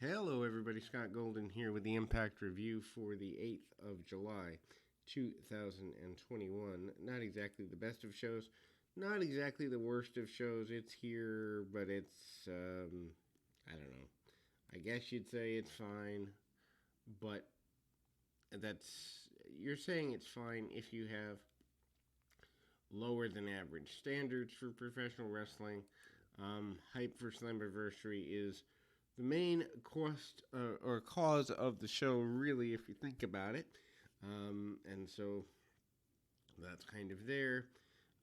Hello, everybody. Scott Golden here with the Impact Review for the 8th of July, 2021. Not exactly the best of shows, not exactly the worst of shows. It's here, but it's, I don't know. I guess you'd say it's fine, but you're saying it's fine if you have lower than average standards for professional wrestling. Hype for Slammiversary is the main cost or cause of the show, really, if you think about it. And so that's kind of there.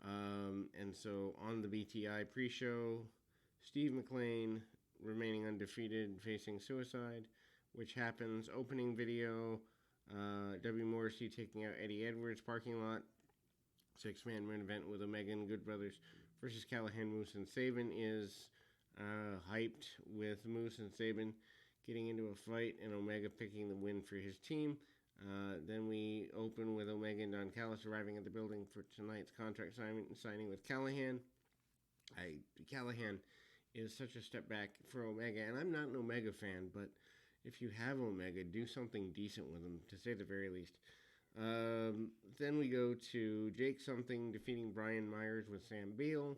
And so on the BTI pre show, Steve McLean remaining undefeated, facing Suicide, which happens. Opening video, W. Morrissey taking out Eddie Edwards, parking lot. Six-man main event with Omega and Good Brothers versus Callahan, Moose, and Sabin is hyped with Moose and Sabin getting into a fight and Omega picking the win for his team. Then we open with Omega and Don Callis arriving at the building for tonight's contract signing with Callahan. Callahan is such a step back for Omega, and I'm not an Omega fan, but if you have Omega, do something decent with him, to say the very least. Then we go to Jake Something defeating Brian Myers with Sam Beal.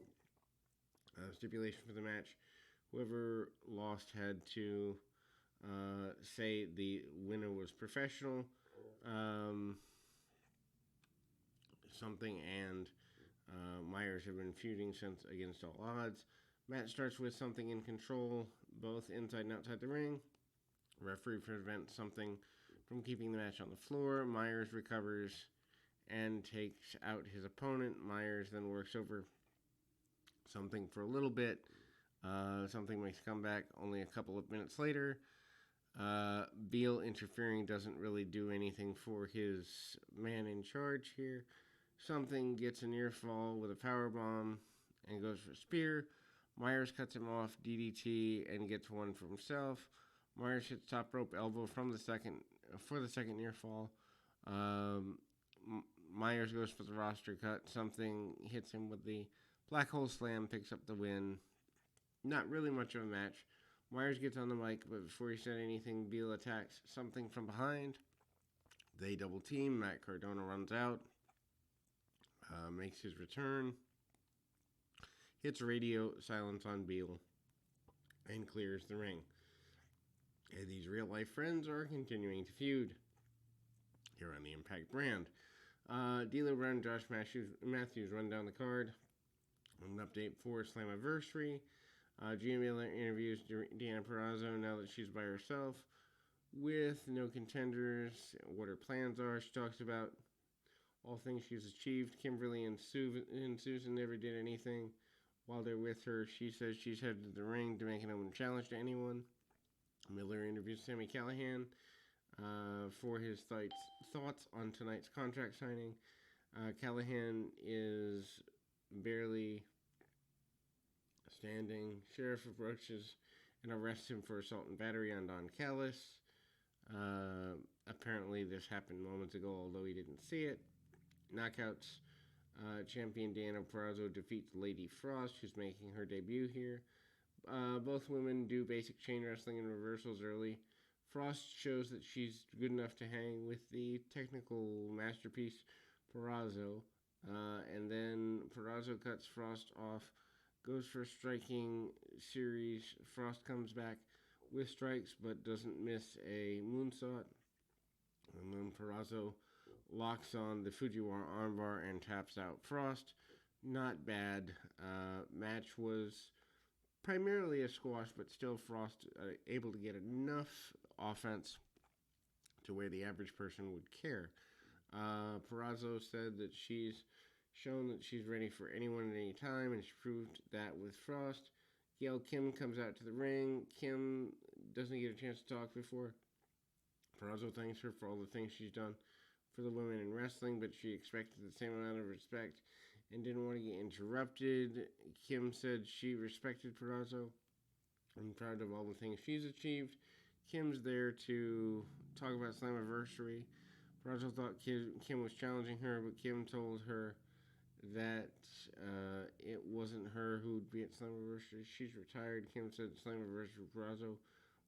Stipulation for the match: whoever lost had to say the winner was professional. Something and Myers have been feuding since Against All Odds. Match starts with Something in control, both inside and outside the ring. Referee prevents Something from keeping the match on the floor. Myers recovers and takes out his opponent. Myers then works over Something for a little bit. Something makes a comeback only a couple of minutes later. Beal interfering doesn't really do anything for his man in charge here. Something gets a near fall with a power bomb and goes for a spear. Myers cuts him off, DDT, and gets one for himself. Myers hits top rope elbow for the second near fall. Myers goes for the roster cut. Something hits him with the black hole slam, picks up the win. Not really much of a match. Myers gets on the mic, but before he said anything, Beal attacks Something from behind. They double team. Matt Cardona runs out, makes his return, hits radio silence on Beal, and clears the ring. And these real life friends are continuing to feud here on the Impact brand. D'Lo Brown and Josh Matthews run down the card. An update for Slammiversary. Gia Miller interviews Deanna Purrazzo now that she's by herself with no contenders, what her plans are. She talks about all things she's achieved. Kimberly and Susan never did anything while they're with her. She says she's headed to the ring to make an open challenge to anyone. Miller interviews Sami Callihan for his thoughts on tonight's contract signing. Callihan is barely standing. Sheriff approaches and arrests him for assault and battery on Don Callis. Apparently this happened moments ago, although he didn't see it. Knockouts. Champion Deanna Purrazzo defeats Lady Frost, who's making her debut here. Both women do basic chain wrestling and reversals early. Frost shows that she's good enough to hang with the technical masterpiece Purrazzo. And then Purrazzo cuts Frost off, goes for a striking series. Frost comes back with strikes but doesn't miss a moonsault. And then Purrazzo locks on the Fujiwara armbar and taps out Frost. Not bad. Match was primarily a squash, but still Frost able to get enough offense to where the average person would care. Purrazzo said that she's shown that she's ready for anyone at any time, and she proved that with Frost. Gail Kim comes out to the ring. Kim doesn't get a chance to talk before. Purrazzo thanks her for all the things she's done for the women in wrestling, but she expected the same amount of respect and didn't want to get interrupted. Kim said she respected Purrazzo and proud of all the things she's achieved. Kim's there to talk about Slammiversary. Purrazzo thought Kim was challenging her, but Kim told her that it wasn't her who would be at Slammiversary. She's retired. Kim said Slammiversary Purrazzo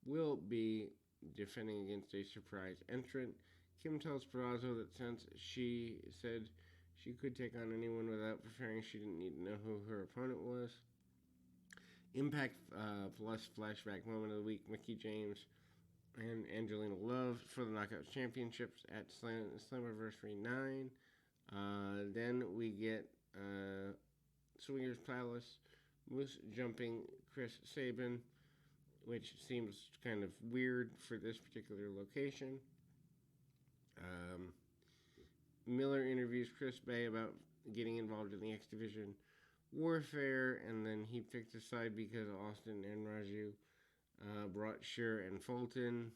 will be defending against a surprise entrant. Kim tells Purrazzo that since she said she could take on anyone without preparing, she didn't need to know who her opponent was. Impact Plus flashback moment of the week: Mickie James and Angelina Love for the Knockouts Championships at Slammiversary 9. Then we get Swingers Palace, Moose jumping Chris Sabin, which seems kind of weird for this particular location. Miller interviews Chris Bay about getting involved in the X Division warfare, and then he picked a side because Austin and Raju brought Scher and Fulton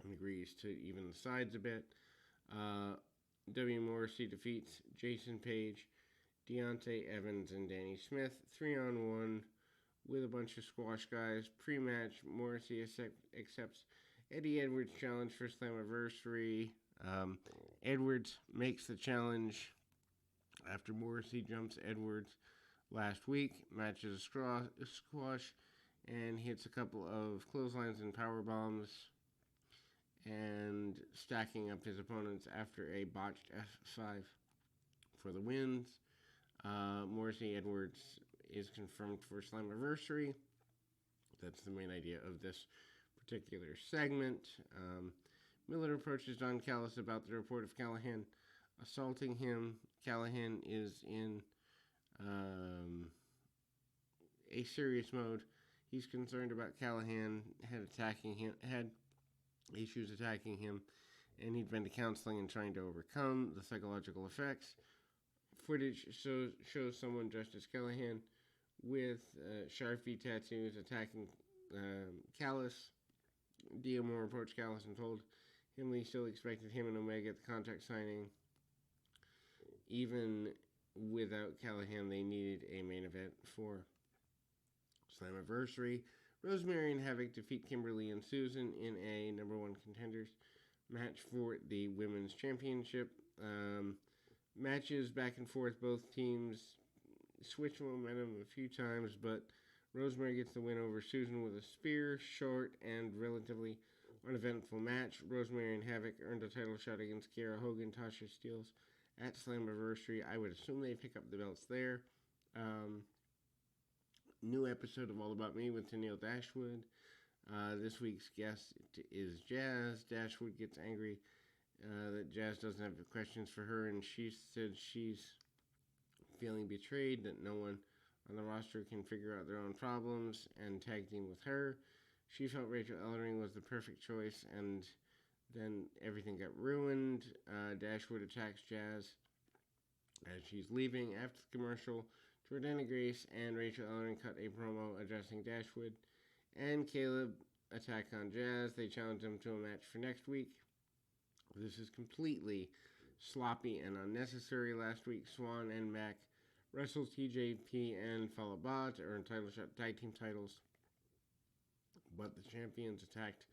and agrees to even the sides a bit. W. Morrissey defeats Jason Page, Deontay Evans, and Danny Smith 3-on-1 with a bunch of squash guys. Pre-match, Morrissey accepts Eddie Edwards' challenge for Slammiversary. Edwards makes the challenge after Morrissey jumps Edwards last week, matches a squash, and hits a couple of clotheslines and power bombs, and stacking up his opponents after a botched F5 for the wins. Morrissey Edwards is confirmed for Slammiversary. That's the main idea of this particular segment. Miller approaches Don Callis about the report of Callahan assaulting him. Callahan is in a serious mode. He's concerned about Callahan had issues attacking him, and he'd been to counseling and trying to overcome the psychological effects. Footage shows someone dressed as Callahan with Sharpie tattoos attacking Callis. Diamore approached Callis and told him he still expected him and Omega at the contract signing. Even without Callahan, they needed a main event for Slammiversary. Rosemary and Havoc defeat Kimberly and Susan in a number one contenders match for the women's championship. Matches back and forth. Both teams switch momentum a few times, but Rosemary gets the win over Susan with a spear. Short and relatively uneventful match. Rosemary and Havoc earned a title shot against Kiera Hogan, Tasha Steelz at Slammiversary. I would assume they pick up the belts there. New episode of All About Me with Tennille Dashwood. This week's guest is Jazz. Dashwood gets angry that Jazz doesn't have questions for her, and she said she's feeling betrayed, that no one on the roster can figure out their own problems and tag team with her. She felt Rachel Ellering was the perfect choice, and then everything got ruined. Dashwood attacks Jazz as she's leaving. After the commercial, Jordana Grace and Rachel Ellering cut a promo addressing Dashwood and Caleb attack on Jazz. They challenge them to a match for next week. This is completely sloppy and unnecessary. Last week, Swan and Mac wrestled TJP and Fallah Bahh to earn title shot tag team titles, but the champions attacked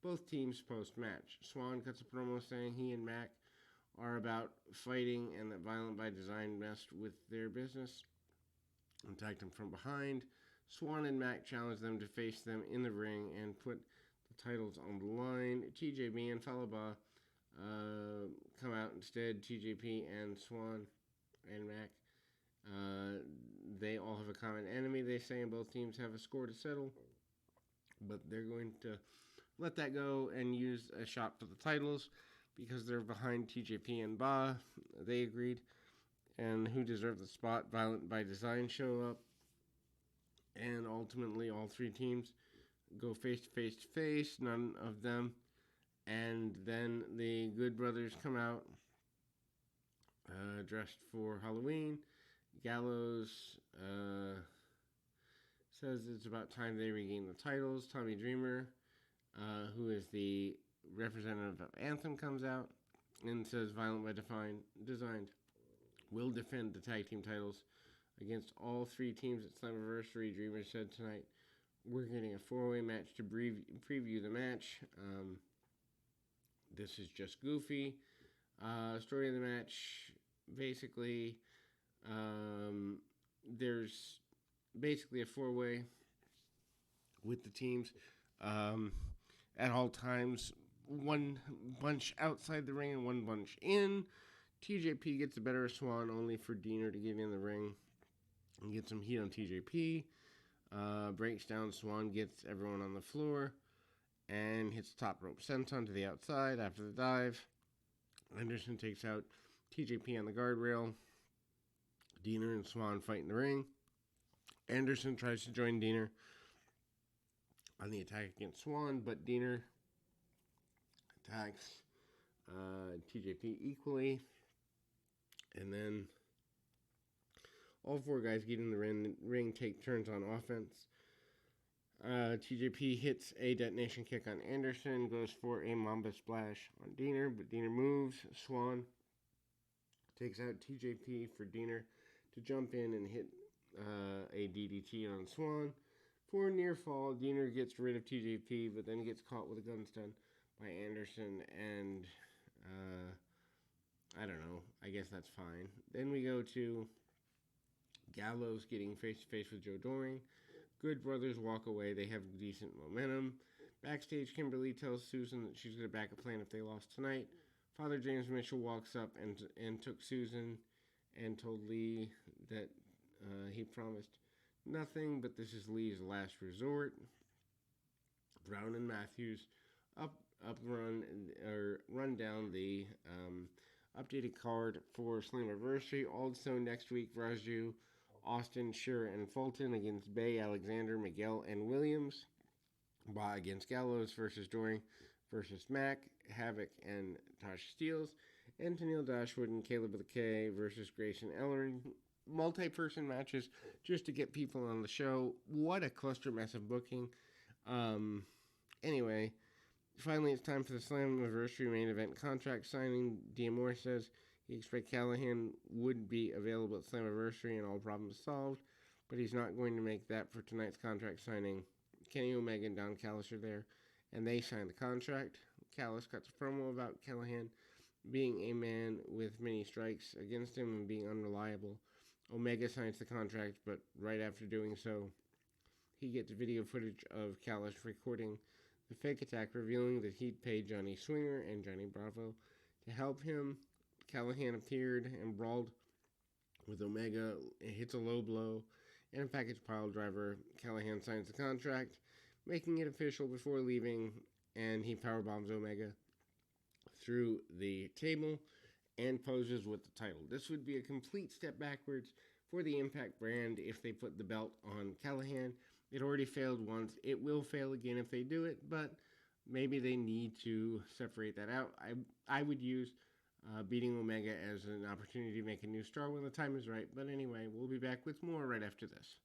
both teams post-match. Swan cuts a promo saying he and Mac are about fighting and that Violent by Design messed with their business and attacked them from behind. Swan and Mac challenged them to face them in the ring and put the titles on the line. TJP and Fallah Bahh come out instead. TJP and Swan and Mac, they all have a common enemy, they say, and both teams have a score to settle, but they're going to let that go and use a shot for the titles because they're behind TJP and Bahh. They agreed. And who deserved the spot? Violent by Design show up, and ultimately all three teams go face to face. None of them. And then the Good Brothers come out dressed for Halloween. Gallows says it's about time they regain the titles. Tommy Dreamer, who is the representative of Anthem, comes out and says Violent by Design will defend the tag team titles against all three teams at Slammiversary. Dreamer said tonight, we're getting a four-way match to preview the match. This is just goofy. Story of the match, basically, there's basically a four-way with the teams at all times. One bunch outside the ring and one bunch in. TJP gets the better of Swann, only for Deaner to get in the ring and get some heat on TJP. Breaks down Swann, gets everyone on the floor, and hits the top rope senton to the outside after the dive. Anderson takes out TJP on the guardrail. Deaner and Swann fight in the ring. Anderson tries to join Deaner on the attack against Swann, but Deaner attacks TJP equally. And then all four guys get in the ring, take turns on offense. TJP hits a detonation kick on Anderson, goes for a Mamba Splash on Deaner, but Deaner moves. Swann takes out TJP for Deaner to jump in and hit a DDT on Swann. For a near fall, Deaner gets rid of TJP, but then gets caught with a gun stun by Anderson, and I don't know. I guess that's fine. Then we go to Gallows getting face-to-face with Joe Doring. Good brothers walk away. They have decent momentum. Backstage, Kimberly tells Susan that she's got a backup plan if they lost tonight. Father James Mitchell walks up and took Susan and told Lee that he promised nothing, but this is Lee's last resort. Brown and Matthews run down the updated card for Slammiversary. Also next week, Raju, Austin, Scherer, and Fulton against Bay, Alexander, Miguel, and Williams. Ba against Gallows versus Doring versus Mac, Havoc, and Tosh Steeles. And Tennille Dashwood and Caleb with a K versus Grayson Ellering. Multi-person matches just to get people on the show. What a cluster mess of booking. Anyway, finally it's time for the Slammiversary main event contract signing. D'Amore says he expects Callahan would be available at Slammiversary and all problems solved, but he's not going to make that for tonight's contract signing. Kenny Omega and Don Callis are there, and they sign the contract. Callis cuts a promo about Callahan being a man with many strikes against him and being unreliable. Omega signs the contract, but right after doing so, he gets video footage of Callis recording the fake attack, revealing that he'd paid Johnny Swinger and Johnny Bravo to help him. Callahan appeared and brawled with Omega. It hits a low blow and a package pile driver. Callahan signs the contract, making it official before leaving, and he powerbombs Omega through the table and poses with the title. This would be a complete step backwards for the Impact brand if they put the belt on Callahan. It already failed once. It will fail again if they do it, but maybe they need to separate that out. I would use beating Omega as an opportunity to make a new star when the time is right. But anyway, we'll be back with more right after this.